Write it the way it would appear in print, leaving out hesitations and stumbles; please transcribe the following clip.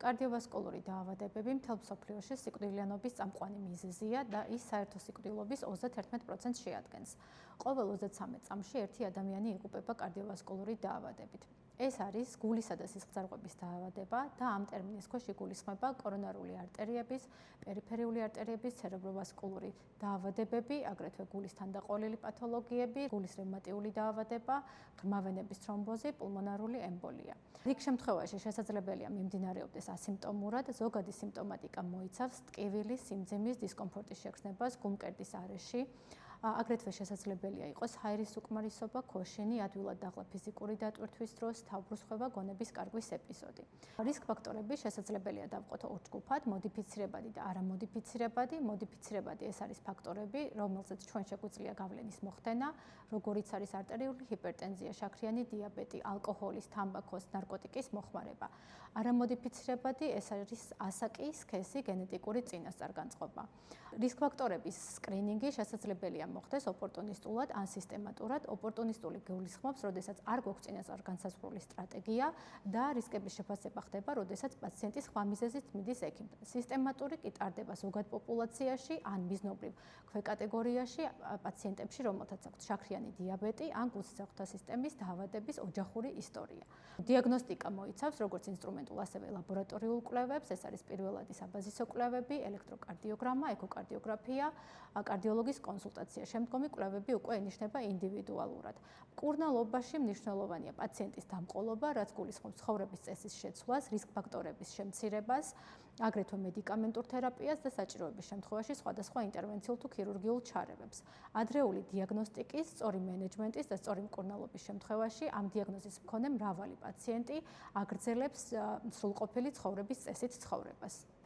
კარდიოვასკულური დაავადებები მთელ მსოფლიოში სიკვდილიანობის წამყვანი მიზეზია და ის საერთო სიკვდილობის 31%-ს შეადგენს. ყოველ 33 წამში ერთი ადამიანი იღუპება კარდიოვასკულური დაავადებით. ეს არის გულისა და სისხლძარღვების დაავადება და ამ ტერმინის ქვეშ იგულისხმება კორონარული არტერიების, პერიფერიული არტერიების, ცერებროვასკულური დაავადებები, აგრეთვე გულის თანდაყოლილი პათოლოგიები, გულის რევმატიული დაავადება, ღრმავენების თრომბოზი, პულმონარული ემბოლია. რიგ შემთხვევაში შესაძლებელია მიმდინარეობდეს ასიმპტომურად, ზოგადი სიმპტომატიკა მოიცავს ტკივილის, სიმძიმის, დისკომფორტის შეგრძნებას გულმკერდის არეში. აგრეთვე შესაძლებელია იყოს ჰაერის უკმარისობა, ქოშინი, ადვილად დაღლა ფიზიკური დატვირთვის დროს, თავბრუსხვევა, გონების კარგვის ეპიზოდი. რისკ ფაქტორები შესაძლებელია დავყოთ ორ ჯგუფად: მოდიფიცირებადი და არამოდიფიცირებადი. მოდიფიცირებადი ეს არის ფაქტორები, რომელზეც ჩვენ შეგვიძლია გავლენის მოხდენა, როგორიც არის არტერიული ჰიპერტენზია, შაქრიანი დიაბეტი, ალკოჰოლის, თამბაქოს, ნარკოტიკის მოხმარება. არამოდიფიცირებადი ეს არის ასაკი, სქესი, გენეტიკური წინასწარგანწყობა. რისკ ფაქტორების სკრინინგი შესაძლებელია მოხდეს ოპორტუნისტულად ან სისტემატურად. ოპორტუნისტული გულისხმობს, როდესაც არ გვაქვს წინასწარგანცასწრული სტრატეგია და რისკების შეფასება ხდება, როდესაც პაციენტი სხვა მიზეზით მიდის ექიმთან. სისტემატური კი ტარდება ზოგად პოპულაციაში ან მიზნობრივ ქვეკატეგორიაში პაციენტებში, რომელთაც აქვთ შაქრიანი დიაბეტი ან გულსისხლძარღვთა სისტემის დაავადების ოჯახური ისტორია. დიაგნოსტიკა მოიცავს როგორც ინსტრუმენტულ, ასევე ლაბორატორიულ კვლევებს, ეს არის პირველადი საბაზისო კვლევები, ელექტროკარდიოგრამა, ეკოკარდიოგრაფია, კარდიოლოგის კონსულტაცია. შემდგომი კვლევები უკვე ინიშნება ინდივიდუალურად. მკურნალობაში მნიშვნელოვანია პაციენტის დამყოლობა, რაც გულისხმობს ცხოვრების წესის შეცვლას, რისკ ფაქტორების შემცირებას, აგრეთვე მედიკამენტურ თერაპიას და საჭიროების შემთხვევაში სხვადასხვა ინტერვენციულ თუ ქირურგიულ ჩარევებს. ადრეული დიაგნოსტიკის, სწორი მენეჯმენტის და სწორი მკურნალობის შემთხვევაში ამ დიაგნოზის მქონე მრავალი პაციენტი აგრძელებს სრულყოფილი ცხოვრების წესით ცხოვრებას.